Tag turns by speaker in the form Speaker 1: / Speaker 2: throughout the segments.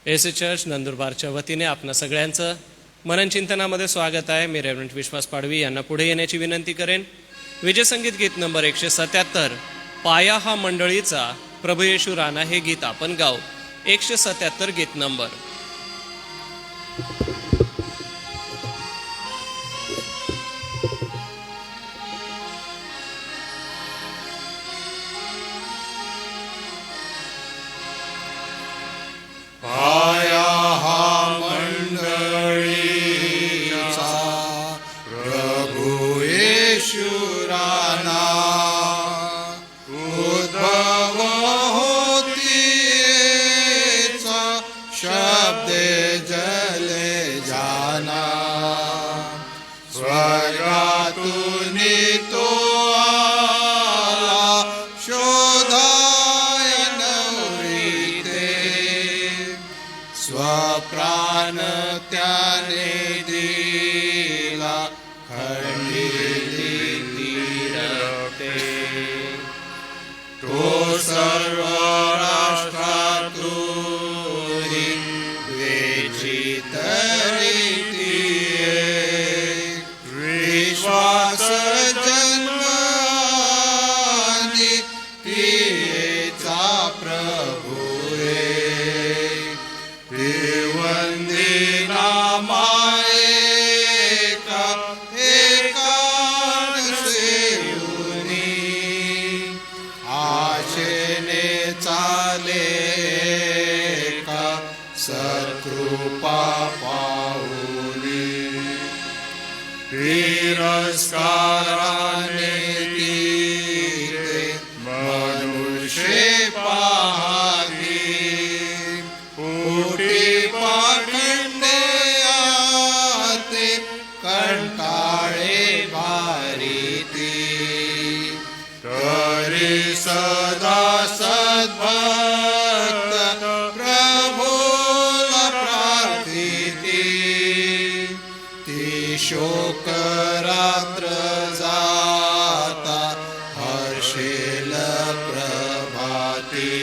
Speaker 1: AC church नंदुरबारच्या वतीने आपणा सगळ्यांचं मननचिंतनामध्ये स्वागत आहे. मी रेव्हरंट विश्वास पाडवी यांना पुढे येण्याची विनंती करेन. विजय संगीत गीत नंबर 177 पाया हा मंडळीचा प्रभू येशू राणा हे गीत आपण गाऊ. 177 गीत नंबर.
Speaker 2: प्राण त्याने दिला खंडिली तीरते. तो सर्व राष्ट्रातून वेचित रीतीये विश्वास जन्मानी तिचा प्रभू सत्कृपा पाऊली तिरस्काराने तिथे मनुष्य पाहती पोटी पाखंडे आते कंटाळे भारीती तरी सदा सद्भक्त शोक रात्र जाता हर्षेल प्रभाती.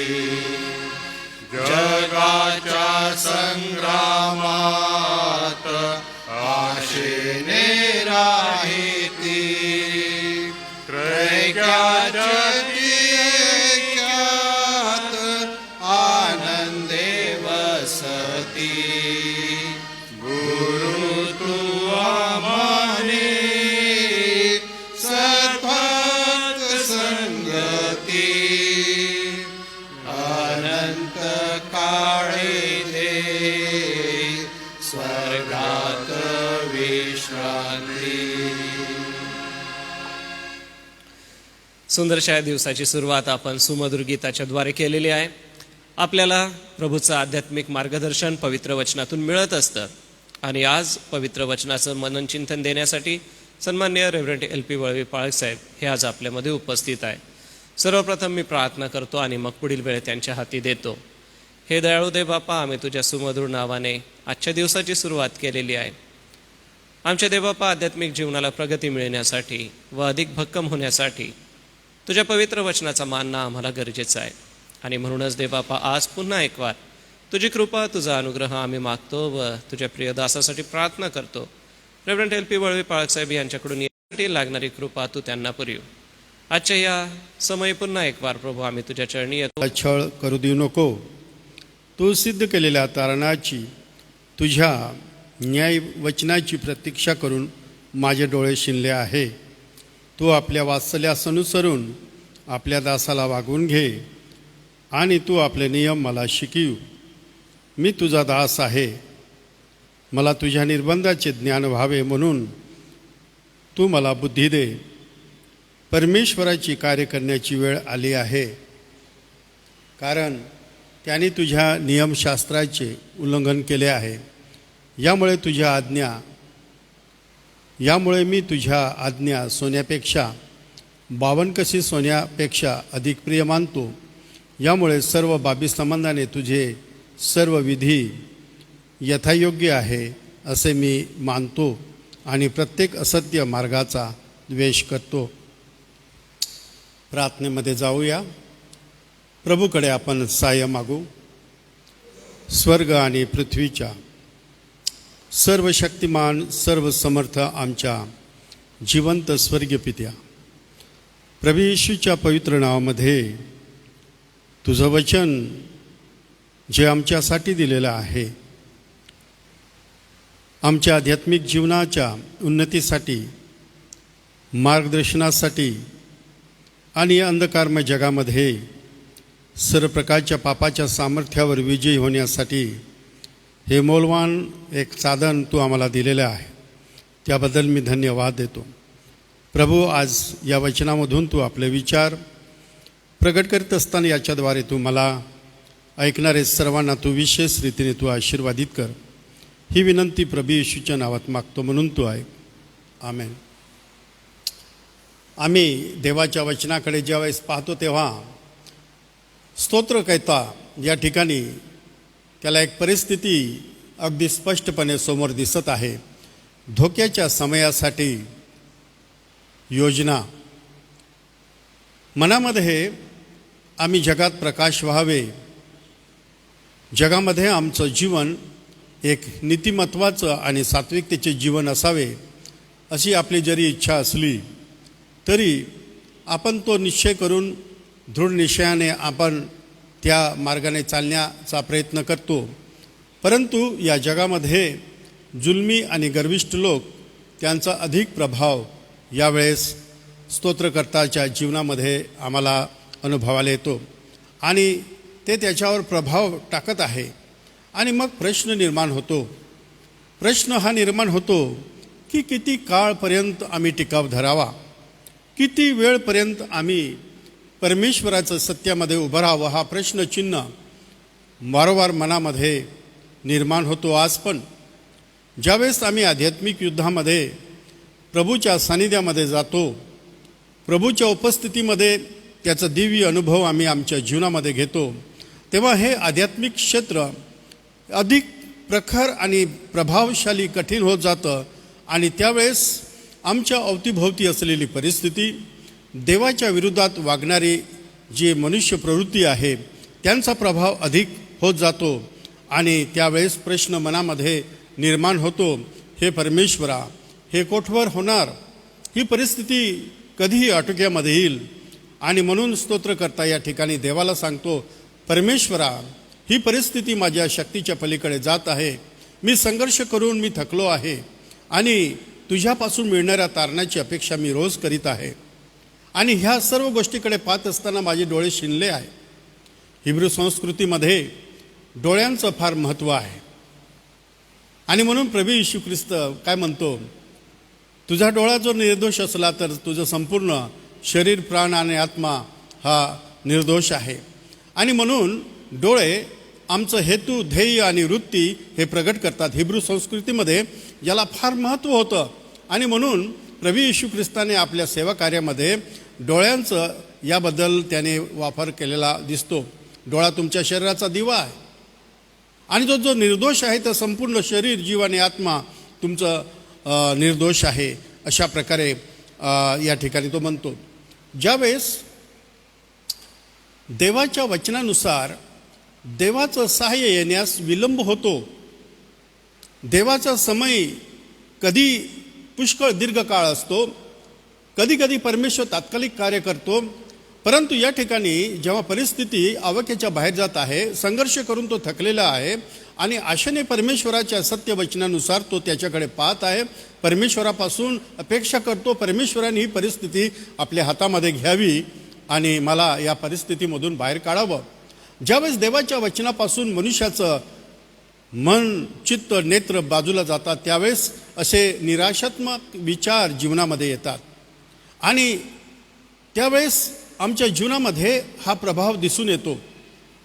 Speaker 2: जगाच्या संग्रामात आशेने राहिती त्रैक्यात आनंदे वसती.
Speaker 1: सुंदरशा दिवसाची सुरुवात आपण सुमधुर गीताच्या द्वारे केलेली आहे. आपल्याला प्रभूचं आध्यात्मिक मार्गदर्शन पवित्र वचनातून मिळत असतं आणि आज पवित्र वचनाचं मनन चिंतन देण्यासाठी सन्माननीय रेव्हरंट LP वळवी पाळक साहेब हे आज आपल्यामध्ये उपस्थित आहे. सर्वप्रथम मी प्रार्थना करतो आणि मग पुढील वेळ त्यांच्या हाती देतो. हे दयाळू देव बापा, आम्ही तुझ्या सुमधुर नावाने आजच्या दिवसाची सुरुवात केलेली आहे. आमच्या देवबापा आध्यात्मिक जीवनाला प्रगती मिळण्यासाठी व अधिक भक्कम होण्यासाठी तुझ्या पवित्र वचनाचा मानणं आम्हाला गरजेचं आहे आणि म्हणूनच देवबापा आज पुन्हा एक वार तुझी कृपा तुझा अनुग्रह आम्ही मागतो व तुझ्या प्रिय दासासाठी प्रार्थना करतो. रेव्हरंट LP वळवी पाळक साहेब यांच्याकडून यासाठी लागणारी कृपा तू त्यांना पुरव. आजच्या या समयी पुन्हा एक वार प्रभू आम्ही तुझ्या चरणी येतो.
Speaker 3: छळ करू देऊ नको. तू सिद्ध केलेल्या तारणाची तुझ्या न्याय वचनाची प्रतीक्षा करून माझे डोळे शिनले आहे. तू आपल्या वात्सल्यास अनुसरून आपल्या दासाला वागवून घे आणि तू आपले नियम मला शिकव. मी तुझा दास आहे. मला तुझ्या निर्बंधाचे ज्ञान व्हावे म्हणून तू मला बुद्धी दे. परमेश्वराची कार्य करण्याची वेळ आली आहे, कारण त्याने तुझ्या नियमशास्त्राचे उल्लंघन केले आहे. यामुळे मी तुझ्या आज्ञा सोन्यापेक्षा 52 कशी सोन्यापेक्षा अधिक प्रिय मानतो. यामुळे सर्व बाबी संबंधाने तुझे सर्व विधी यथायोग्य आहे असे मी मानतो आणि प्रत्येक असत्य मार्गाचा द्वेष करतो. प्रार्थनेमध्ये जाऊया. प्रभूकडे आपण सहाय्य मागू. स्वर्ग आणि पृथ्वीच्या सर्व शक्तिमान सर्व समर्थ आमच्या जिवंत स्वर्गीय पित्या, प्रभू येशूच्या पवित्र नावामध्ये तुझं वचन जे आमच्यासाठी दिलेलं आहे, आमच्या आध्यात्मिक जीवनाच्या उन्नतीसाठी, मार्गदर्शनासाठी आणि अंधकारमय जगामध्ये सर्व प्रकारच्या पापाच्या सामर्थ्यावर विजयी होण्यासाठी हे मौल्यवान एक साधन तू आम्हाला दिलेलं आहे, त्याबद्दल मी धन्यवाद देतो. प्रभू, आज या वचनामधून तू आपले विचार प्रगट करीत असताना याच्याद्वारे तू मला ऐकणारे सर्वांना तू विशेष रीतीने तू आशीर्वादित कर, ही विनंती प्रभू येशूच्या नावात मागतो म्हणून तू ऐक. आमेन. आम्ही देवाच्या वचनाकडे ज्यावेळेस पाहतो तेव्हा स्तोत्रकर्ता या ठिकाणी त्याला एक परिस्थिती अगदी स्पष्टपणे समोर दिसत आहे. धोक्याच्या समयासाठी योजना. मनामध्ये आम्ही जगात प्रकाश व्हावे, जगामध्ये आमचं जीवन एक नीतिमत्वाचं आणि सात्विकतेचे जीवन असावे, अशी आपली जरी इच्छा असली तरी आपण तो निश्चय करून दृढ निश्चयाने आपण त्या मार्गाने चालण्याचा प्रयत्न करतो. परंतु या जगामध्ये जुलमी आणि गर्विष्ठ लोक, त्यांचा अधिक प्रभाव यावेळेस स्तोत्रकर्ताच्या जीवनामध्ये आम्हाला अनुभवायला येतो आणि ते त्याच्यावर प्रभाव टाकत आहे. आणि मग प्रश्न निर्माण होतो. प्रश्न हा निर्माण होतो की किती काळपर्यंत आम्ही टिकाव धरावा, किती वेळपर्यंत आम्ही परमेश्वराचं सत्यामध्ये उभं राहावं, हा प्रश्नचिन्ह वारंवार मनामध्ये निर्माण होतो. आज पण ज्यावेळेस आम्ही आध्यात्मिक युद्धामध्ये प्रभूच्या सानिध्यामध्ये जातो, प्रभूच्या उपस्थितीमध्ये त्याचा दिव्य अनुभव आम्ही आमच्या जीवनामध्ये घेतो, तेव्हा हे आध्यात्मिक क्षेत्र अधिक प्रखर आणि प्रभावशाली कठीण होत जातं. आणि त्यावेळेस आमच्या अवतीभोवती असलेली परिस्थिती, देवाच्या विरोधात वागणारी जी मनुष्य प्रवृत्ती आहे, त्यांचा प्रभाव अधिक होत जातो. आणि त्यावेळेस प्रश्न मनामध्ये निर्माण होतो, हे परमेश्वरा, हे कोठवर होणार, ही परिस्थिती कधीही आटोक्यामध्ये येईल. आणि म्हणून स्तोत्रकर्ता या ठिकाणी देवाला सांगतो, परमेश्वरा, ही परिस्थिती माझ्या शक्तीच्या पलीकडे जात आहे, मी संघर्ष करून मी थकलो आहे आणि तुझ्यापासून मिळणाऱ्या तारणाची अपेक्षा मी रोज करीत आहे. आणि ह्या सर्व गोष्टीकडे पाहत असताना माझे डोळे शिनले आहे. हिब्रू संस्कृतीमध्ये डोळ्यांचं फार महत्त्व आहे. आणि म्हणून प्रभू येशू ख्रिस्त काय म्हणतो, तुझा डोळा जो निर्दोष असला तर तुझं संपूर्ण शरीर, प्राण आणि आत्मा हा निर्दोष आहे. आणि म्हणून डोळे आमचं हेतू, ध्येय आणि वृत्ती हे प्रगट करतात. हिब्रू संस्कृतीमध्ये याला फार महत्त्व होतं. आणि म्हणून प्रभू येशू ख्रिस्ताने आपल्या सेवा कार्यामध्ये डोळ्यांचं याबद्दल त्याने वापर केलेला दिसतो. डोळा तुमच्या शरीराचा दिवा आहे आणि जो निर्दोष आहे तर संपूर्ण शरीर, जीव आणि आत्मा तुमचं निर्दोष आहे, अशा प्रकारे या ठिकाणी तो म्हणतो. ज्यावेळेस देवाच्या वचनानुसार देवाचं सहाय्य येण्यास विलंब होतो, देवाचा समय कधी पुष्कळ दीर्घकाळ असतो, कधी कधी परमेश्वर तात्कालिक कार्य करतो. परंतु या ठिकाणी जेव्हा परिस्थिती आवाक्याच्या बाहेर जात आहे, संघर्ष करून तो थकलेला आहे आणि आशेने परमेश्वराच्या सत्य वचनानुसार तो त्याच्याकडे पाहत आहे, परमेश्वरापासून अपेक्षा करतो, परमेश्वराने ही परिस्थिती आपल्या हातामध्ये घ्यावी आणि मला या परिस्थितीमधून बाहेर काढावं. ज्यावेळेस देवाच्या वचनापासून मनुष्याचं मन, चित्त, नेत्र बाजूला जातात, त्यावेळेस असे निराशात्मक विचार जीवनामध्ये येतात. आणि त्यावेळेस आमच्या जीवनामध्ये हा प्रभाव दिसून येतो.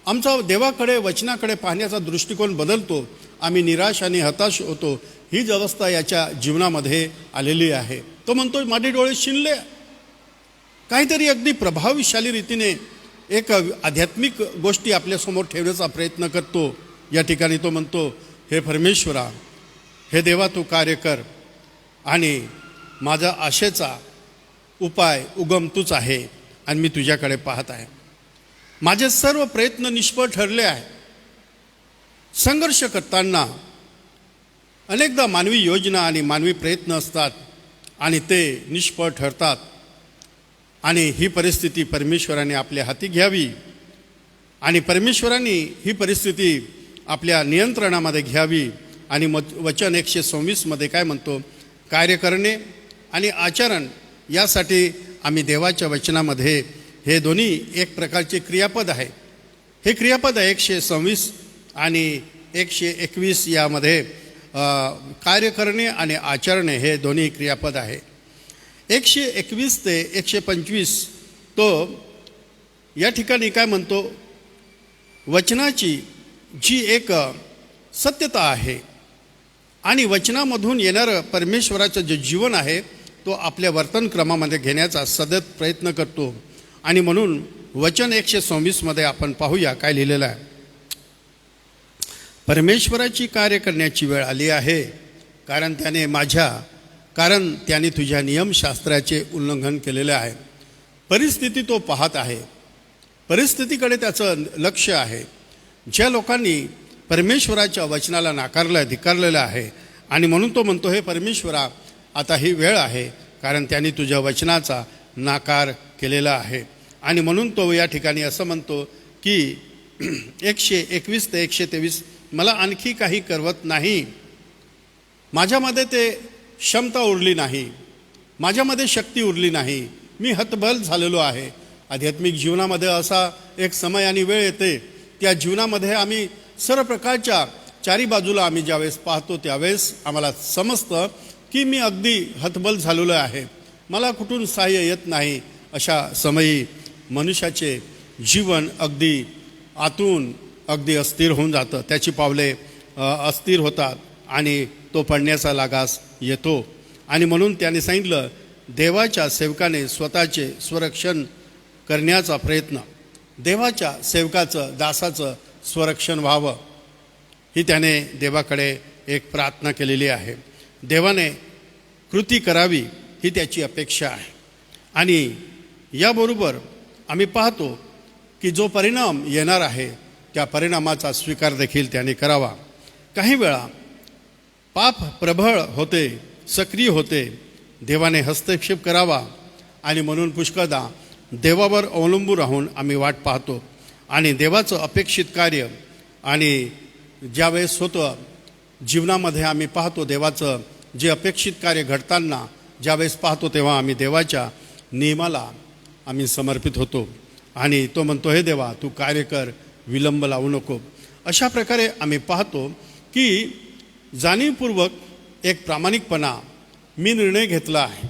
Speaker 3: आमचा देवाकडे, वचनाकडे पाहण्याचा दृष्टिकोन बदलतो, आम्ही निराश आणि हताश होतो. हीच अवस्था याच्या जीवनामध्ये आलेली आहे. तो म्हणतो, माझे डोळे शिनले. काहीतरी अगदी प्रभावशाली रीतीने एक आध्यात्मिक गोष्टी आपल्यासमोर ठेवण्याचा प्रयत्न करतो. या ठिकाणी तो म्हणतो, हे परमेश्वरा, हे देवा, तू कार्य कर आणि माझा आशेचा उपाय, उगम तूच आहे आणि मी तुझ्याकडे पाहत आहे. माझे सर्व प्रयत्न निष्फळ ठरले आहे. संघर्ष करताना अनेकदा मानवी योजना आणि मानवी प्रयत्न असतात आणि ते निष्फळ ठरतात आणि ही परिस्थिती परमेश्वराने आपल्या हाती घ्यावी आणि परमेश्वराने ही परिस्थिती आपल्या नियंत्रणामध्ये घ्यावी आणि वचन 126 मध्ये काय म्हणतो, कार्य करणे आणि आचरण यासाठी आम्ही देवाच्या वचनामध्ये हे दोन्ही एक प्रकारचे क्रियापद आहे. हे क्रियापद आहे 126 आणि 121 यामध्ये कार्य करणे आणि आचरणे हे दोन्ही क्रियापद आहे. 121 ते 125 तो या ठिकाणी काय म्हणतो, वचनाची जी एक सत्यता आहे आणि वचनामधून येणारं परमेश्वराचं जे जीवन आहे तो आपल्या वर्तनक्रमामध्ये घेण्याचा सतत प्रयत्न करतो. आणि म्हणून वचन 126 मध्ये आपण पाहूया काय लिहिलेलं आहे. परमेश्वराची कार्य करण्याची वेळ आली आहे, कारण त्याने तुझ्या नियमशास्त्राचे उल्लंघन केलेले आहे. परिस्थिती तो पाहत आहे, परिस्थितीकडे त्याचं लक्ष आहे. ज्या लोकांनी परमेश्वराच्या वचनाला धिक्कारलेलं आहे आणि म्हणून तो म्हणतो, हे परमेश्वरा, आता ही वेळ आहे, कारण त्यांनी तुझ्या वचनाचा नाकार केलेला आहे. आणि म्हणून तो या ठिकाणी असं म्हणतो की 121 ते 123, मला आणखी काही करवत नाही, माझ्यामध्ये ते क्षमता उरली नाही, माझ्यामध्ये शक्ती उरली नाही, मी हतबल झालेलो आहे. आध्यात्मिक जीवनामध्ये असा एक समय आणि वेळ येते, त्या जीवनामध्ये आम्ही सर्व प्रकारच्या चारी बाजूला आम्ही ज्यावेळेस पाहतो त्यावेळेस आम्हाला समजतं की मी अगदी हतबल झालेलो आहे, मला कुठून सहाय्य येत नाही. अशा समयी मनुष्याचे जीवन अगदी आतून अगदी अस्थिर होऊन जातं, त्याची पावले अस्थिर होतात आणि तो पडण्याचा लागास येतो. आणि म्हणून त्याने सांगितलं, देवाच्या सेवकाने स्वतःचे स्वरक्षण करण्याचा प्रयत्न, देवाच्या सेवकाचं दासाचं स्वरक्षण व्हावं ही त्याने देवाकडे एक प्रार्थना केलेली आहे. देवाने कृती करावी ही त्याची अपेक्षा आहे. आणि याबरोबर आम्ही पाहतो की जो परिणाम येणार आहे त्या परिणामाचा स्वीकार देखील त्याने करावा. काही वेळा पाप प्रबळ होते, सक्रिय होते, देवाने हस्तक्षेप करावा आणि म्हणून पुष्कळदा देवावर अवलंबून राहून आम्ही वाट पाहतो आणि देवाचं अपेक्षित कार्य आणि ज्यावेळेस होतं जीवनामध्ये आम्ही पाहतो देवाचं जे अपेक्षित कार्य घडताना ज्यावेळेस पाहतो तेव्हा आम्ही देवाच्या नियमाला आम्ही समर्पित होतो आणि तो म्हणतो, हे देवा, तू कार्य कर, विलंब लावू नको. अशा प्रकारे आम्ही पाहतो की जाणीवपूर्वक एक प्रामाणिकपणा, मी निर्णय घेतला आहे.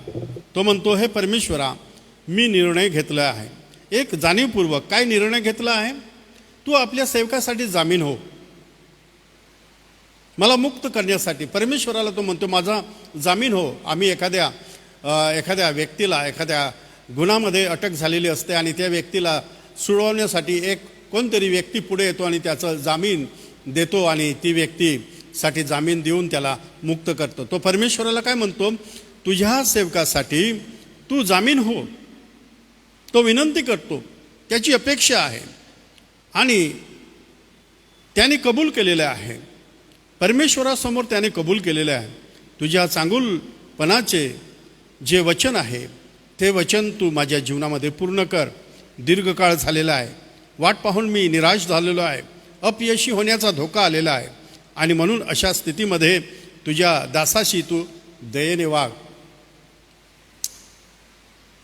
Speaker 3: तो म्हणतो, हे परमेश्वरा, मी निर्णय घेतला आहे. एक जाणीवपूर्वक काय निर्णय घेतला आहे, तू आपल्या सेवकासाठी जामीन हो, मला मुक्त करण्यासाठी. परमेश्वराला तो म्हणतो, माझा जामीन हो. आम्ही एखाद्या व्यक्तीला एखाद्या गुन्ह्यामध्ये अटक झालेली असते आणि त्या व्यक्तीला सोडवण्यासाठी एक कोणतरी व्यक्ती पुढे येतो आणि त्याचं जामीन देतो आणि ती व्यक्तीसाठी जामीन देऊन त्याला मुक्त करतो. तो परमेश्वराला काय म्हणतो, तुझ्या सेवकासाठी तू जामीन हो. तो विनंती करतो, त्याची अपेक्षा आहे आणि त्याने कबूल केलेलं आहे. परमेश्वरासमोर त्याने कबूल केलेलं आहे. तुझ्या चांगुलपणाचे जे वचन आहे ते वचन तू माझ्या जीवनामध्ये पूर्ण कर. दीर्घकाळ झालेला आहे, वाट पाहून मी निराश झालेलो आहे, अपयशी होण्याचा धोका आलेला आहे आणि म्हणून अशा स्थितीमध्ये तुझ्या दासाशी तू दयेने वाग.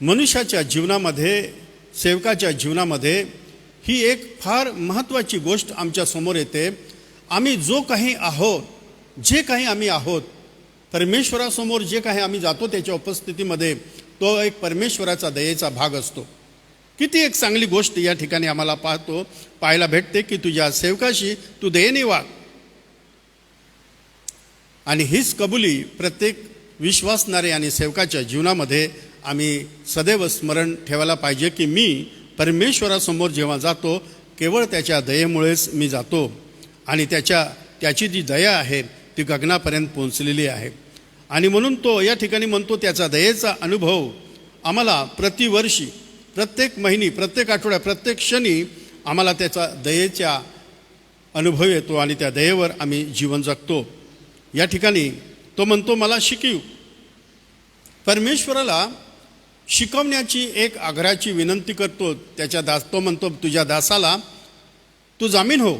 Speaker 3: मनुष्याच्या जीवनामध्ये, सेवकाच्या जीवनामध्ये ही एक फार महत्त्वाची गोष्ट आमच्या समोर येते. आम्ही जो काही आहोत, जे काही आम्ही आहोत, परमेश्वरासमोर जे काही आम्ही जातो त्याच्या उपस्थितीमध्ये तो एक परमेश्वराचा दयेचा भाग असतो. किती एक चांगली गोष्ट या ठिकाणी आम्हाला पाहायला भेटते की तुझ्या सेवकाशी तू दयेने वाग. आणि हीच कबुली प्रत्येक विश्वासणारे आणि सेवकाच्या जीवनामध्ये आम्ही सदैव स्मरण ठेवायला पाहिजे की मी परमेश्वरासमोर जेव्हा जातो केवळ त्याच्या दयेमुळेच मी जातो आणि त्याची जी दया आहे ती गगनापर्यंत पोहोचलेली आहे. आणि म्हणून तो या ठिकाणी म्हणतो, त्याचा दयेचा अनुभव आम्हाला प्रतिवर्षी, प्रत्येक महिनी, प्रत्येक आठवड्या, प्रत्येक क्षणी आम्हाला त्याचा दयेच्या अनुभव येतो आणि त्या दयेवर आम्ही जीवन जगतो. या ठिकाणी तो म्हणतो मला शिकव. परमेश्वराला शिकवण्याची एक आग्रहाची विनंती करतो. तो म्हणतो तुझ्या दासाला तू जामीन हो.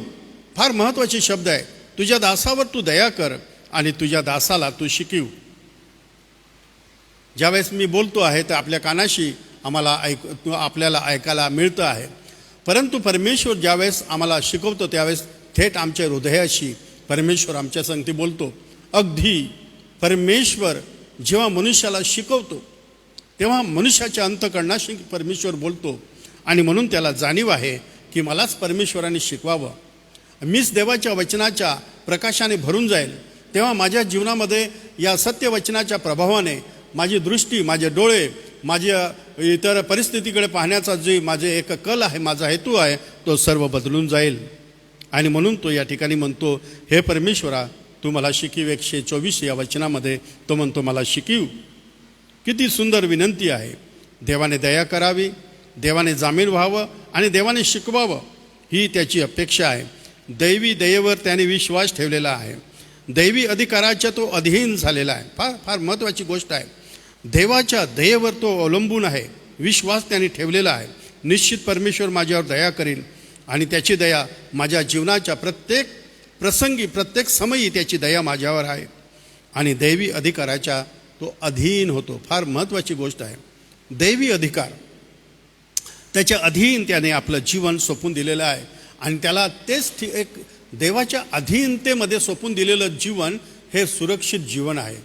Speaker 3: फार महत्त्वाचे शब्द आहे. तुझ्या दासावर तू दया कर आणि तुझ्या दासाला तू शिकव. ज्यावेळेस मी बोलतो आहे तर आपल्या कानाशी आपल्याला ऐकायला मिळतं आहे. परंतु परमेश्वर ज्यावेळेस आम्हाला शिकवतो त्यावेळेस थेट आमच्या हृदयाशी परमेश्वर आमच्या संगती बोलतो. अगदी परमेश्वर जेव्हा मनुष्याला शिकवतो तेव्हा मनुष्याच्या अंतःकरणाशी परमेश्वर बोलतो आणि म्हणून त्याला जाणीव आहे की मलाच परमेश्वराने शिकवावं. मीच देवाच्या वचनाच्या प्रकाशाने भरून जाईल. तेव्हा माझ्या जीवनामध्ये या सत्यवचनाच्या प्रभावाने माझी दृष्टी, माझे डोळे, माझ्या इतर परिस्थितीकडे पाहण्याचा जे माझे एक कल आहे, माझा हेतू आहे, तो सर्व बदलून जाईल. आणि म्हणून तो या ठिकाणी म्हणतो हे परमेश्वरा तू मला शिकीव. 124 या वचनामध्ये तो म्हणतो मला शिकीव. किती सुंदर विनंती आहे. देवाने दया करावी, देवाने जामीन व्हावं आणि देवाने शिकवावं ही त्याची अपेक्षा आहे. दैवी दयेवर त्याने विश्वास ठेवलेला आहे. दैवी अधिकाराच्या तो अधीन झालेला आहे. फार फार महत्त्वाची गोष्ट आहे. देवाच्या दयेवर तो अवलंबून आहे. विश्वास त्याने ठेवलेला आहे. निश्चित परमेश्वर माझ्यावर दया करील आणि त्याची दया माझ्या जीवनाच्या प्रत्येक प्रसंगी, प्रत्येक समयी त्याची दया माझ्यावर आहे आणि दैवी अधिकाराच्या तो अधीन होतो. फार महत्त्वाची गोष्ट आहे. दैवी अधिकार त्याच्या अधीन त्याने आपलं जीवन सोपून दिलेलं आहे आणि त्याला तेच एक देवाच्या अधीनतेमध्ये सोपून दिलेलं जीवन हे सुरक्षित जीवन आहे.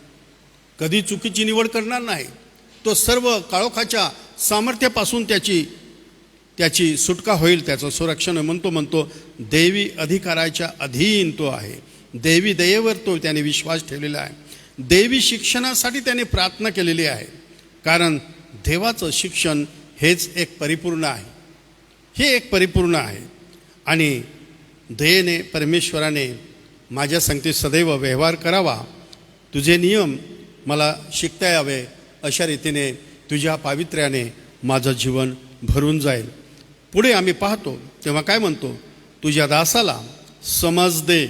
Speaker 3: कधी चुकीची निवड करणार नाही. तो सर्व काळोखाच्या सामर्थ्यापासून त्याची सुटका होईल, त्याचं संरक्षण म्हणतो दैवी अधिकाराच्या अधीन तो आहे. दैवी दयेवर तो त्याने विश्वास ठेवलेला आहे. दैवी शिक्षणासाठी त्याने प्रार्थना केलेली आहे. कारण देवाचं शिक्षण हेच एक परिपूर्ण आहे. हे एक परिपूर्ण आहे आणि दयेने परमेश्वराने माझ्या संगती सदैव व्यवहार करावा. तुझे नियम मला शिकता यावे अशा रीतीने तुझ्या पावित्र्याने माझं जीवन भरून जाईल. पुढे आम्ही पाहतो तेव्हा काय म्हणतो तुझ्या दासाला समज दे.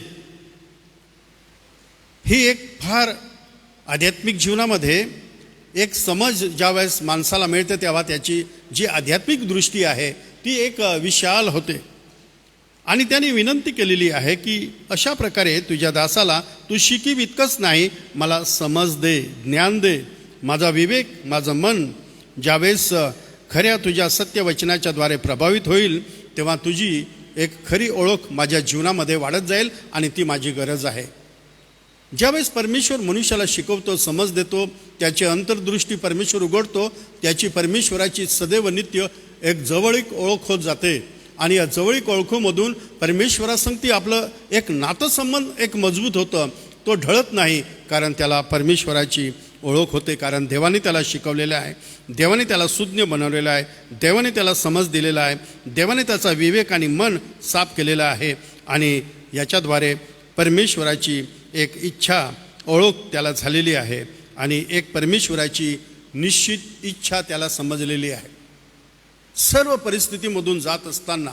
Speaker 3: ही एक फार आध्यात्मिक जीवनामध्ये एक समज ज्यावेळेस माणसाला मिळते तेव्हा त्याची जी आध्यात्मिक दृष्टी आहे ती एक विशाल होते. आणि त्याने विनंती केलेली आहे की अशा प्रकारे तुझ्या दासाला तू शिकीव इतकंच नाही, मला समज दे, ज्ञान दे. माझा विवेक, माझं मन ज्यावेळेस खऱ्या तुझ्या सत्यवचनाच्या द्वारे प्रभावित होईल तेव्हा तुझी एक खरी ओळख माझ्या जीवनामध्ये वाढत जाईल आणि ती माझी गरज आहे. ज्यावेळेस परमेश्वर मनुष्याला शिकवतो, समज देतो, त्याची अंतर्दृष्टी परमेश्वर उघडतो, त्याची परमेश्वराची सदैव नित्य एक जवळीक ओळख होत जाते आणि या जवळीक ओळखूमधून परमेश्वरासंगती आपलं एक नातेसंबंध एक मजबूत होतं. तो ढळत नाही कारण त्याला परमेश्वराची ओळख होते. कारण देवाने त्याला शिकवलेलं आहे, देवाने त्याला सुज्ञ बनवलेलं आहे, देवाने त्याला समज दिलेला आहे, देवाने त्याचा विवेक आणि मन साफ केलेलं आहे आणि याच्याद्वारे परमेश्वराची एक इच्छा ओळख त्याला झालेली आहे आणि एक परमेश्वराची निश्चित इच्छा त्याला समजलेली आहे. सर्व परिस्थितीमधून जात असताना,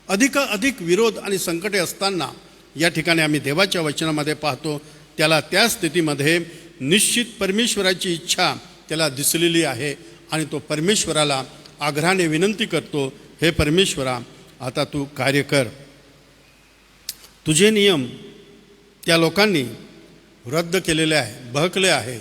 Speaker 3: अधिकाधिक विरोध आणि संकटे असताना या ठिकाणी आम्ही देवाच्या वचनामध्ये पाहतो त्याला त्या स्थितीमध्ये निश्चित परमेश्वराची इच्छा त्याला दिसलेली आहे आणि तो परमेश्वराला आग्रहाने विनंती करतो, हे परमेश्वरा आता तू कार्य कर. तुझे नियम त्या लोकांनी रद्द केलेले आहे, बहकले आहे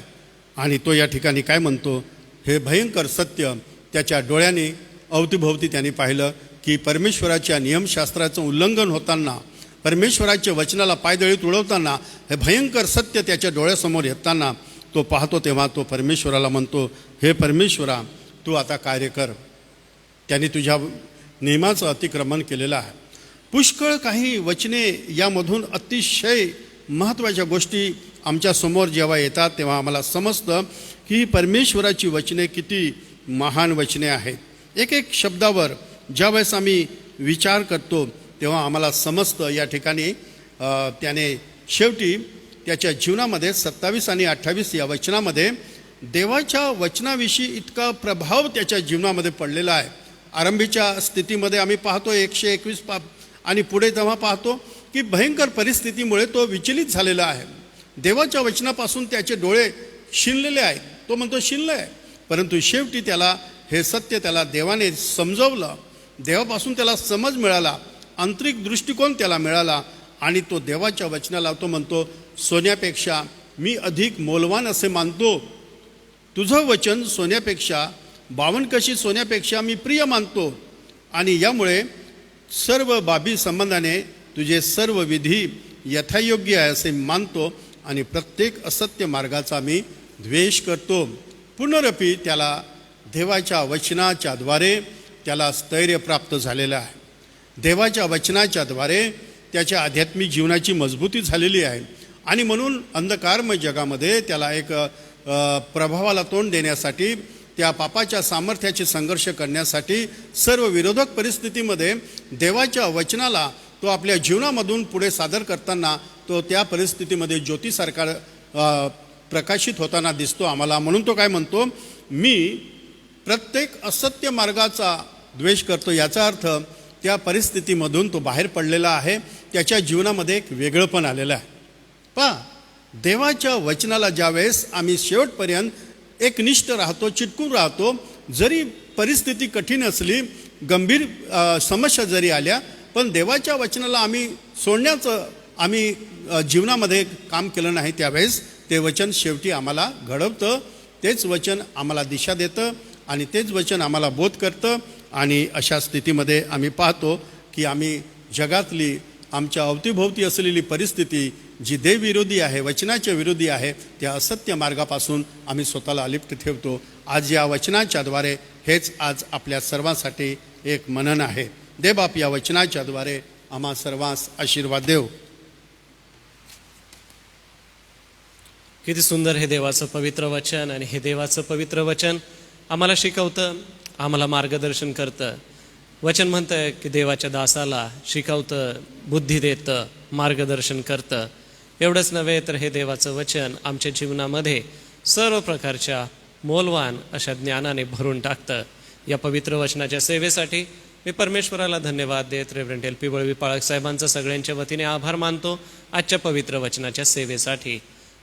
Speaker 3: आणि तो या ठिकाणी काय म्हणतो, हे भयंकर सत्य त्याच्या डोळ्याने अवतीभोवती त्यांनी पाहिलं की परमेश्वराच्या नियमशास्त्राचं उल्लंघन होताना, परमेश्वराच्या वचनाला पायदळीत उडवताना हे भयंकर सत्य त्याच्या डोळ्यासमोर येताना तो पाहतो. तेव्हा तो परमेश्वराला म्हणतो, हे परमेश्वरा तू आता कार्य कर. त्यांनी तुझ्या नियमाचं अतिक्रमण केलेलं आहे. पुष्कळ काही वचने यामधून अतिशय महत्त्वाच्या गोष्टी आमच्यासमोर जेव्हा येतात तेव्हा आम्हाला समजतं की परमेश्वराची वचने किती महान वचने आहेत. एक एक शब्दावर ज्यावेळेस आम्ही विचार करतो तेव्हा आम्हाला समजतं. या ठिकाणी त्याने शेवटी त्याच्या जीवनामध्ये 27 आणि 28 या वचनामध्ये देवाच्या वचनाविषयी इतका प्रभाव त्याच्या जीवनामध्ये पडलेला आहे. आरंभीच्या स्थितीमध्ये आम्ही पाहतो 121 आणि पुढे तेव्हा पाहतो की भयंकर परिस्थितीमुळे तो विचलित झालेला आहे. देवाच्या वचनापासून त्याचे डोळे शिनलेले आहेत. तो म्हणतो शिनलं आहे, परंतु शेवटी त्याला हे सत्य त्याला देवाने समजवलं. देवापासून त्याला समज मिळाला, आंतरिक दृष्टिकोन त्याला मिळाला आणि तो देवाच्या वचनाला तो म्हणतो सोन्यापेक्षा मी अधिक मौल्यवान असे मानतो. तुझं वचन सोन्यापेक्षा, बावनकशी सोन्यापेक्षा मी प्रिय मानतो आणि यामुळे सर्व बाबी संबंधाने तुझे सर्व विधी यथायोग्य आहे असे मानतो आणि प्रत्येक असत्य मार्गाचा मी द्वेष करतो. पुनरपी त्याला देवाच्या वचनाच्या द्वारे त्याला स्थैर्य प्राप्त झालेलं आहे. देवाच्या वचनाच्या द्वारे त्याच्या आध्यात्मिक जीवनाची मजबूती झालेली आहे आणि म्हणून अंधकारमय जगामध्ये त्याला एक प्रभावाला तोंड देण्यासाठी, त्या पापाच्या सामर्थ्याचे संघर्ष करण्यासाठी, सर्व विरोधक परिस्थितीमध्ये देवाच्या वचनाला तो आपल्या जीवनामधून पुढे सादर करताना तो त्या परिस्थितीमध्ये ज्योतीसारखा प्रकाशित होताना दिसतो आम्हाला. म्हणून तो काय म्हणतो, मी प्रत्येक असत्य मार्गाचा द्वेष करतो. याचा अर्थ त्या परिस्थितीमधून तो बाहेर पडलेला आहे. त्याच्या जीवनामध्ये एक वेगळंपण आलेलं आहे. देवाच्या वचनाला ज्यावेळेस आम्ही शेवटपर्यंत एकनिष्ठ राहतो, चिटकून राहतो, जरी परिस्थिती कठीण असली, गंभीर समस्या जरी आल्या, पण देवाच्या वचनाला आम्ही सोडण्याचं आम्ही जीवनामध्ये काम केलं नाही, त्यावेळेस ते वचन शेवटी आम्हाला घडवतं. तेच वचन आम्हाला दिशा देतं आणि तेच वचन आम्हाला बोध करतं. आणि अशा स्थितीमध्ये आम्ही पाहतो की आम्ही जगातली आमच्या अवतीभोवती असलेली परिस्थिती जी देवविरोधी आहे, वचनाच्या विरोधी आहे, त्या असत्य मार्गापासून आम्ही स्वतःला अलिप्त ठेवतो. आज या वचनाच्या द्वारे हेच आज आपल्या सर्वांसाठी एक मनन आहे. देवबाप या वचनाच्या द्वारे आम्हा सर्वांस आशीर्वाद देव.
Speaker 1: किती सुंदर हे देवाचं पवित्र वचन. आणि हे देवाचं पवित्र वचन आम्हाला शिकवतं, आम्हाला मार्गदर्शन करतं. वचन म्हणतं की देवाच्या दासाला शिकवतं, बुद्धी देतं, मार्गदर्शन करतं. एवढंच नव्हे तर हे देवाचं वचन आमच्या जीवनामध्ये सर्व प्रकारच्या मौल्यवान अशा ज्ञानाने भरून टाकतं. या पवित्र वचनाच्या सेवेसाठी मी परमेश्वराला धन्यवाद देत रेव्हरंड एल.पी. वळवी पाळक साहेबांचा सगळ्यांच्या वतीने आभार मानतो आजच्या पवित्र वचनाच्या सेवेसाठी.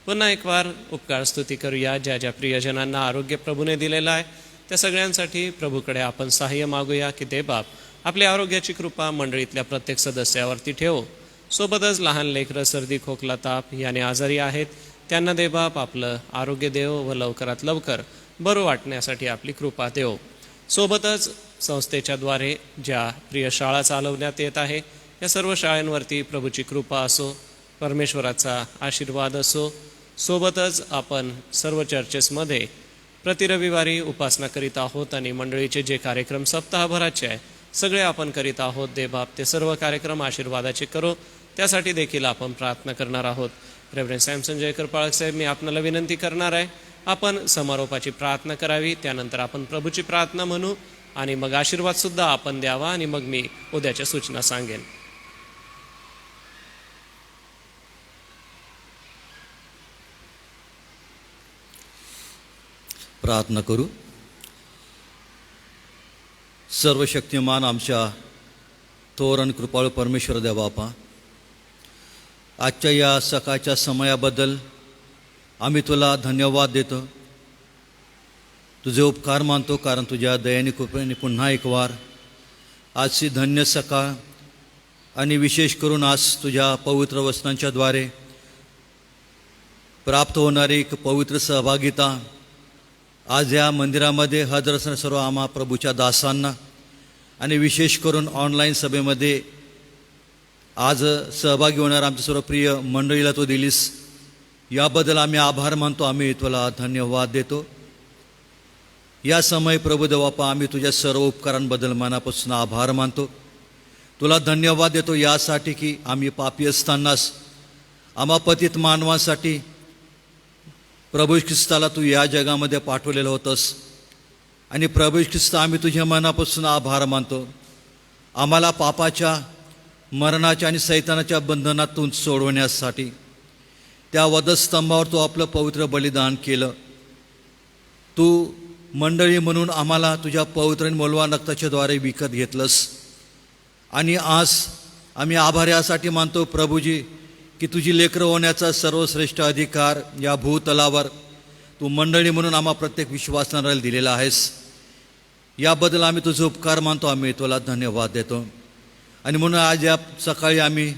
Speaker 1: पुन्हा एक वार उपकार स्तुती करूया. ज्या ज्या प्रियजनांना आरोग्य प्रभूने दिलेलं आहे त्या सगळ्यांसाठी प्रभूकडे आपण सहाय्य मागूया की देवबाप आपल्या आरोग्याची कृपा मंडळीतल्या प्रत्येक सदस्यावरती ठेवो. सोबतच लहान लेकरं सर्दी खोकला ताप याने आजारी आहेत त्यांना देवबाप आपलं आरोग्य देव व लवकरात लवकर बरं वाटण्यासाठी आपली कृपा देव. सोबतच संस्थेच्या द्वारे ज्या प्रिय शाळा चालवण्यात येत आहे या सर्व शाळांवरती प्रभूची कृपा असो, परमेश्वराचा आशीर्वाद असो. सोबतच आपण सर्व चर्चेसमध्ये प्रति रविवारी उपासना करीत आहोत आणि मंडळीचे जे कार्यक्रम सप्ताहभराचे आहे सगळे आपण करीत आहोत. देवबाप ते सर्व कार्यक्रम आशीर्वादाचे करो, त्यासाठी देखील आपण प्रार्थना करणार आहोत. रेव्हरंड सॅमसन जयकर पाळक साहेब, मी आपणाला विनंती करणार आहे आपण समारोपाची प्रार्थना करावी. त्यानंतर आपण प्रभूची प्रार्थना म्हणू आणि मग आशीर्वाद सुद्धा आपण द्यावा आणि मग मी उद्याच्या सूचना सांगेन.
Speaker 4: प्रार्थना करू. सर्वशक्तिमान आमच्या थोर आणि कृपाळू परमेश्वर देवबापा, आजच्या या सकाळच्या समयाबद्दल आम्ही तुला धन्यवाद देतो. तुझे उपकार मानतो, कारण तुझ्या दयाने कृपेने पुन्हा एक वार आजची धन्य सकाळ आणि विशेष करून आज तुझ्या पवित्र वचनांच्या द्वारे प्राप्त होणारी एक पवित्र सहभागिता आज या मंदिरामध्ये हजर असणाऱ्या सर्व आम्हा प्रभूच्या दासांना आणि विशेष करून ऑनलाईन सभेमध्ये आज सहभागी होणाऱ्या आमच्या सर्व प्रिय मंडळीला तो दिलीस, याबद्दल आम्ही आभार मानतो. आम्ही तुला धन्यवाद देतो. या समय प्रभू देवबापा आम्ही तुझ्या सर्व उपकारांबद्दल मनापासून आभार मानतो. तुला धन्यवाद देतो यासाठी की आम्ही पापी असतानाच आम्हा पतित मानवासाठी प्रभू ख्रिस्ताला तू या जगामध्ये पाठवलेलं होतंस आणि प्रभू ख्रिस्त आम्ही तुझ्या मनापासून आभार मानतो. आम्हाला पापाच्या, मरणाच्या आणि सैतानाच्या बंधनातून सोडवण्यासाठी त्या वधस्तंभावर तू आपलं पवित्र बलिदान केलं. तू मंडळी म्हणून आम्हाला तुझ्या पवित्र आणि मौल्यवान रक्ताच्या द्वारे विकत घेतलंस आणि आज आम्ही आभार यासाठी मानतो प्रभूजी की तुझी लेकरं होण्याचा सर्वश्रेष्ठ अधिकार या भूतलावर तू मंडळी म्हणून आम्हा प्रत्येक विश्वासणाऱ्याला दिलेला आहेस. याबद्दल आम्ही तुझे उपकार मानतो. आम्ही तुला धन्यवाद देतो. आणि म्हणून आज या सकाळी आम्ही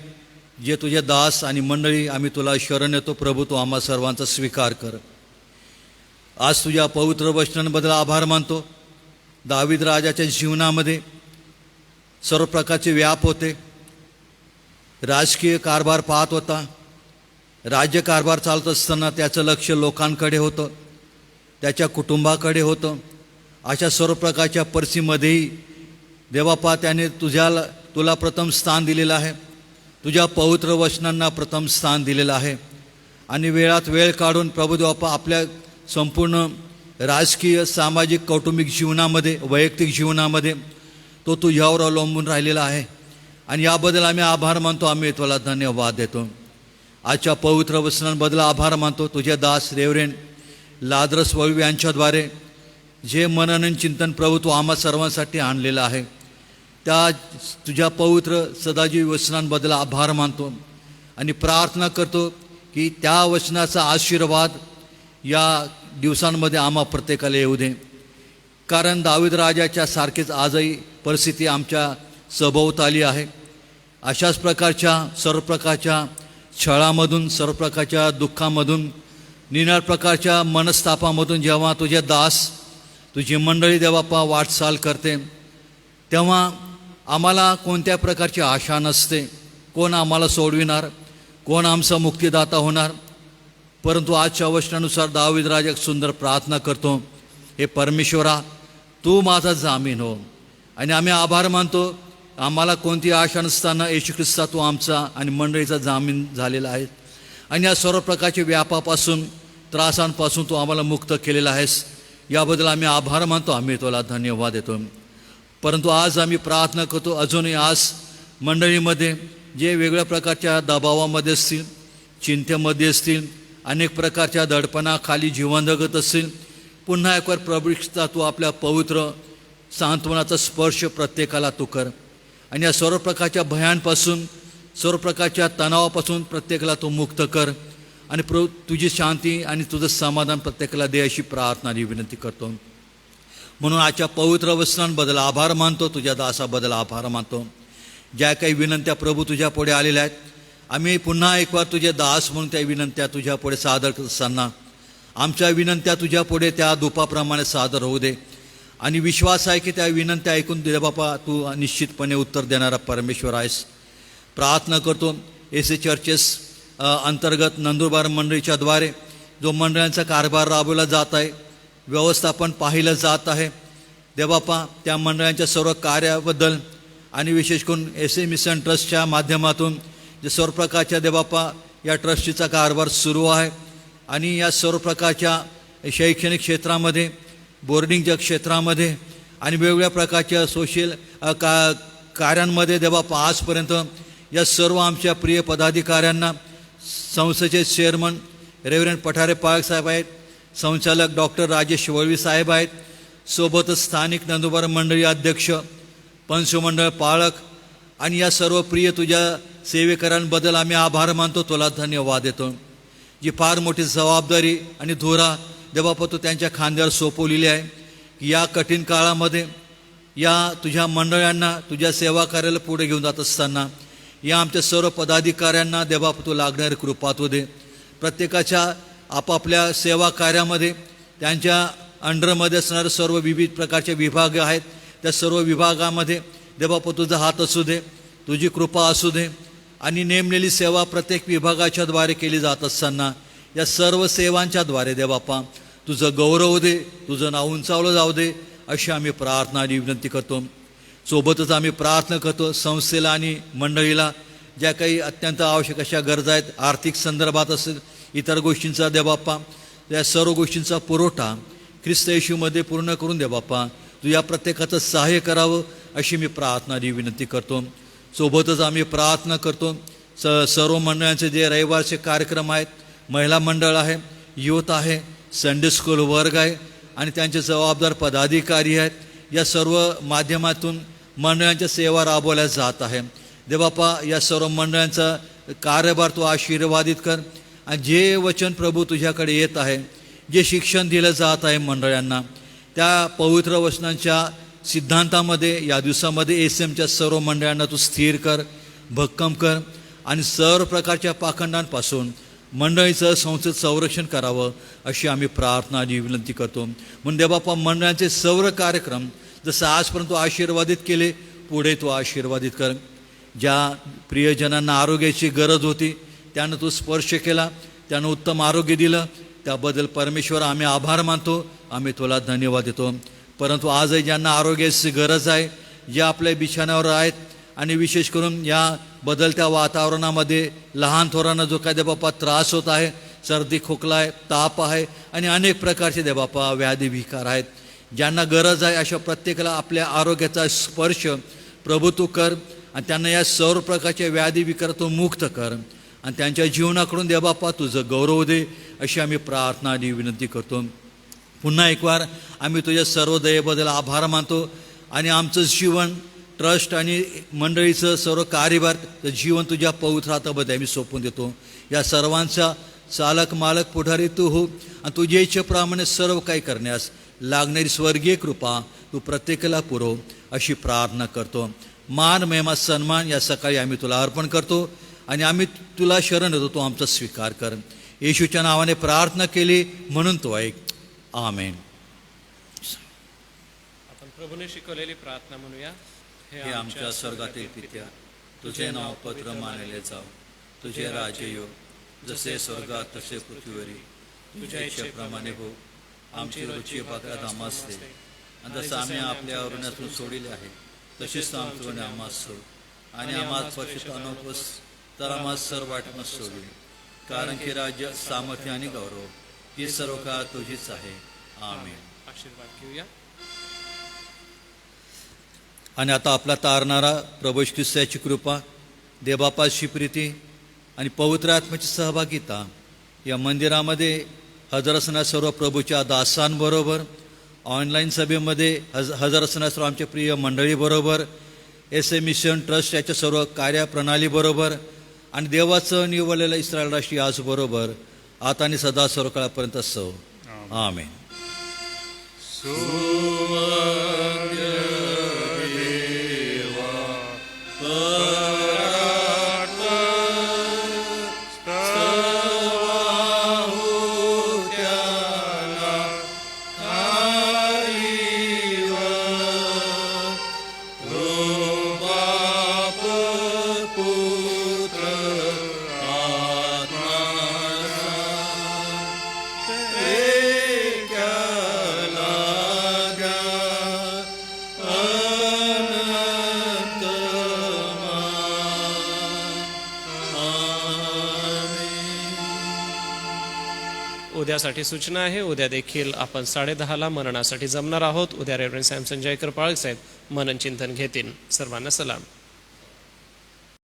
Speaker 4: जे तुझे दास आणि मंडळी आम्ही तुला शरण येतो. प्रभू तू आम्हा सर्वांचा स्वीकार कर. आज तुझ्या पवित्र वचनांबद्दल आभार मानतो. दावीद राजाच्या जीवनामध्ये सर्व प्रकारचे व्याप होते. राजकीय कारभार पाहत होता. राज्यकारभार चालत असताना त्याचं लक्ष लोकांकडे होतं, त्याच्या कुटुंबाकडे होतं. अशा सर्व प्रकारच्या परिस्थितीमध्येही देवापा त्याने तुला प्रथम स्थान दिलेलं आहे. तुझ्या पवित्र वचनांना प्रथम स्थान दिलेलं आहे. आणि वेळात वेळ काढून प्रभू देवापा आपल्या संपूर्ण राजकीय, सामाजिक, कौटुंबिक जीवनामध्ये, वैयक्तिक जीवनामध्ये तो तुझ्यावर अवलंबून राहिलेला आहे. आणि याबद्दल आम्ही आभार मानतो. आम्ही तुला धन्यवाद देतो. आजच्या पवित्र वचनांबद्दल आभार मानतो. तुझे दास रेव्हरेंड लादरस वळवी यांच्याद्वारे जे मनन चिंतन प्रभू तू आम्हा सर्वांसाठी आणलेलं आहे, त्या तुझ्या पवित्र सदाजीवी वचनांबद्दल आभार मानतो. आणि प्रार्थना करतो की त्या वचनाचा आशीर्वाद या दिवसांमध्ये आम्हा प्रत्येकाला येऊ दे. कारण दावीद राजाच्या सारखीच आजही परिस्थिती आमच्या सभोवताली आहे. अशाच प्रकारच्या सर्व प्रकारच्या छळामधून, सर्व प्रकारच्या दुःखामधून, निराळ प्रकारच्या मनस्तापामधून जेव्हा तुझे दास, तुझी मंडळी देवापा वाटचाल करते, तेव्हा आम्हाला कोणत्या प्रकारची आशा नसते. कोण आम्हाला सोडविणार, कोण आमचा मुक्तिदाता होणार. परंतु आजच्या वचनानुसार दावीद राजा एक सुंदर प्रार्थना करतो, हे परमेश्वरा तू माझा जामीन हो. आणि आम्ही आभार मानतो. आम्हाला कोणती आशा नसताना येशू ख्रिस्ता तू आमचा आणि मंडळीचा जामीन झालेला आहे. आणि या सर्व प्रकारच्या व्यापापासून, त्रासांपासून तू आम्हाला मुक्त केलेला आहेस. याबद्दल आम्ही आभार मानतो. आम्ही तुला धन्यवाद देतो. परंतु आज आम्ही प्रार्थना करतो, अजूनही आज मंडळीमध्ये जे वेगळ्या प्रकारच्या दबावामध्ये असतील, चिंतेमध्ये असतील, अनेक प्रकारच्या दडपणाखाली जीवन जगत असतील, पुन्हा एकवार प्रभू ख्रिस्ता तू आपल्या पवित्र सांत्वनाचा स्पर्श प्रत्येकाला तू कर. आणि या सर्व प्रकारच्या भयांपासून, सर्व प्रकारच्या तणावापासून प्रत्येकाला तू मुक्त कर. आणि तुझी शांती आणि तुझं समाधान प्रत्येकाला दे अशी प्रार्थना आणि विनंती करतो. म्हणून आजच्या पवित्र वचनांबद्दल आभार मानतो. तुझ्या दासाबद्दल आभार मानतो. ज्या काही विनंत्या प्रभू तुझ्या पुढे आलेल्या आहेत, आम्ही पुन्हा एक वार तुझे दास म्हणून त्या विनंत्या तुझ्या पुढे सादर करत असताना आमच्या विनंत्या तुझ्या पुढे त्या धुपाप्रमाणे सादर होऊ दे. आणि विश्वास आहे की त्या विनंत्या ऐकून दे बापा तू निश्चितपणे उत्तर देणारा परमेश्वर आहेस. प्रार्थना करतो एसे चर्चेस अंतर्गत नंदुरबार मंडळीच्याद्वारे जो मंडळांचा कारभार राबवला जात आहे, व्यवस्थापन पाहिलं जात आहे, देवापा त्या मंडळांच्या सर्व कार्याबद्दल आणि विशेष करून एस ए मिशन ट्रस्टच्या माध्यमातून जे सर्व प्रकारच्या देवापा या ट्रस्टीचा कारभार सुरू आहे. आणि या सर्व प्रकारच्या शैक्षणिक क्षेत्रामध्ये, बोर्डिंगच्या क्षेत्रामध्ये आणि वेगवेगळ्या प्रकारच्या सोशल कार्यांमध्ये देवापा आजपर्यंत या सर्व आमच्या प्रिय पदाधिकाऱ्यांना, संस्थेचे चेअरमन रेव्हरंड पठारे पाळक साहेब आहेत, संचालक डॉक्टर राजेश वळवी साहेब आहेत, सोबतच स्थानिक नंदुरबार मंडळी अध्यक्ष, पंचमंडळ पाळक आणि या सर्व प्रिय तुझ्या सेवेकरांबद्दल आम्ही आभार मानतो. तुला धन्यवाद देतो. जी फार मोठी जबाबदारी आणि धुरा देवापा तू त्यांच्या खांद्यावर सोपवलेली आहे की या कठीण काळामध्ये या तुझ्या मंडळांना तुझ्या सेवा कार्याला पुढे घेऊन जात असताना या आमच्या सर्व पदाधिकाऱ्यांना देवापा तू लागणारी कृपा तू दे. प्रत्येकाच्या आपापल्या सेवा कार्यामध्ये त्यांच्या अंडरमध्ये असणारे सर्व विविध प्रकारचे विभाग आहेत, त्या सर्व विभागामध्ये देवापा तुझा हात असू दे, तुझी कृपा असू दे. आणि नेमलेली सेवा प्रत्येक विभागाच्याद्वारे केली जात असताना या सर्व सेवांच्याद्वारे देवापा तुझं गौरव दे, तुझं नाव उंचावलं जाऊ दे अशी आम्ही प्रार्थना आणि विनंती करतो. सोबतच आम्ही प्रार्थना करतो संस्थेला आणि मंडळीला ज्या काही अत्यंत आवश्यक अशा गरजा आहेत, आर्थिक संदर्भात असेल, इतर गोष्टींचा देवापा, या सर्व गोष्टींचा पुरवठा ख्रिस्त येशूमध्ये पूर्ण करून दे बाप्पा. तू या प्रत्येकाचं सहाय्य करावं अशी मी प्रार्थना आणि विनंती करतो. सोबतच आम्ही प्रार्थना करतो सर्व मंडळांचे जे रविवारचे कार्यक्रम आहेत, महिला मंडळ आहे, युथ आहे, संडे स्कूल वर्ग आहे आणि त्यांचे जबाबदार पदाधिकारी आहेत, या सर्व माध्यमातून मंडळांच्या सेवा राबवल्या जात आहे. देवबापा या सर्व मंडळांचा कार्यभार तू आशीर्वादित कर. आणि जे वचन प्रभू तुझ्याकडे येत आहे, जे शिक्षण दिलं जात आहे मंडळांना, त्या पवित्र वचनांच्या सिद्धांतामध्ये या दिवसामध्ये एसएमच्या सर्व मंडळांना तू स्थिर कर, भक्कम कर आणि सर्व प्रकारच्या पाखंडांपासून मंडळीचं संस्थेत संरक्षण करावं अशी आम्ही प्रार्थना आणि विनंती करतो. म्हणून देवबापा मंडळांचे सर्व कार्यक्रम जसं आजपर्यंत आशीर्वादित केले, पुढे तू आशीर्वादित कर. ज्या प्रियजनांना आरोग्याची गरज होती त्यानं तू स्पर्श केला, त्यानं उत्तम आरोग्य दिलं, त्याबद्दल परमेश्वर आम्ही आभार मानतो, आम्ही तुला धन्यवाद देतो. परंतु आजही ज्यांना आरोग्याची गरज आहे, जे आपल्या बिछाण्यावर आहेत आणि विशेष करून या बदलत्या वातावरणामध्ये लहान थोरांना जो काय देवबापा त्रास होत आहे, सर्दी खोकला आहे, ताप आहे आणि अनेक प्रकारचे देवबापा व्याधी विकार आहेत, ज्यांना गरज आहे अशा प्रत्येकाला आपल्या आरोग्याचा स्पर्श प्रभू तू कर आणि त्यांना या सर्व प्रकारच्या व्याधी विकारातून मुक्त कर आणि त्यांच्या जीवनाकडून देवबापा तुझं गौरव दे अशी आम्ही प्रार्थना आणि विनंती करतो. पुन्हा एक वार आम्ही तुझ्या सर्व दयेबद्दल आभार मानतो आणि आमचं जीवन, ट्रस्ट आणि मंडळीचं सर्व कार्यभार जीवन तुझ्या पवित्र हातामध्ये आम्ही सोपवून देतो. या सर्वांचा चालक मालक पुढारी तू हो आणि तुझ्या इच्छेप्रमाणे सर्व काही करण्यास लागणारी स्वर्गीय कृपा तू प्रत्येकाला पुरव अशी प्रार्थना करतो. मान महिमा सन्मान या सकाळी आम्ही तुला अर्पण करतो आणि आम्ही तुला शरण येतो, तो आमचा स्वीकार कर. येशूच्या नावाने प्रार्थना केली म्हणून तो ऐक. आमेन.
Speaker 1: आपण प्रभूने शिकवलेली प्रार्थना म्हणूया.
Speaker 4: हे आमच्या स्वर्गातील पित्या, तुझे नाव पवित्र मानले जाव, तुझे राज्य येऊ, जसे स्वर्गात तसे पृथ्वीवरी, तुझ्या इच्छेप्रमाणे हो. आमची रोजची भाकरी आम्हास दे आणि जसं आम्ही आपल्या अरुणातून सोडिले आहे तशीच आमच्याकडे आम्हास सोड आणि आम्हाला परिचित नकोस तर आम्हाला सर्व वाटणं सोडली, कारण की राज्य, सामर्थ्य आणि गौरव ही सर्व काळ तुझीच आहे. आमेन.
Speaker 1: आशीर्वाद घेऊया.
Speaker 4: आणि आता आपला तारणारा प्रभू ख्रिस्ताची कृपा, देवबापाची प्रीती आणि पवित्र आत्म्याची सहभागिता या मंदिरामध्ये हजर असणाऱ्या सर्व प्रभूच्या दासांबरोबर, ऑनलाईन सभेमध्ये हजर असणाऱ्या सर्व आमच्या प्रिय मंडळीबरोबर, एस.ए. मिशन ट्रस्ट याच्या सर्व कार्यप्रणालीबरोबर आणि देवाचं निवडलेलं इस्रायल राष्ट्रीय आजबरोबर आता आणि सदा सर्व काळापर्यंत असो. आमेन.
Speaker 1: उद्यासाठी सूचना आहे. उद्या देखील आपण 10:30 मननासाठी जमणार आहोत. उद्या रेव्हरंड सॅमसन जयकर पाळक साहेब मनन चिंतन घेतील. सर्वांना सलाम.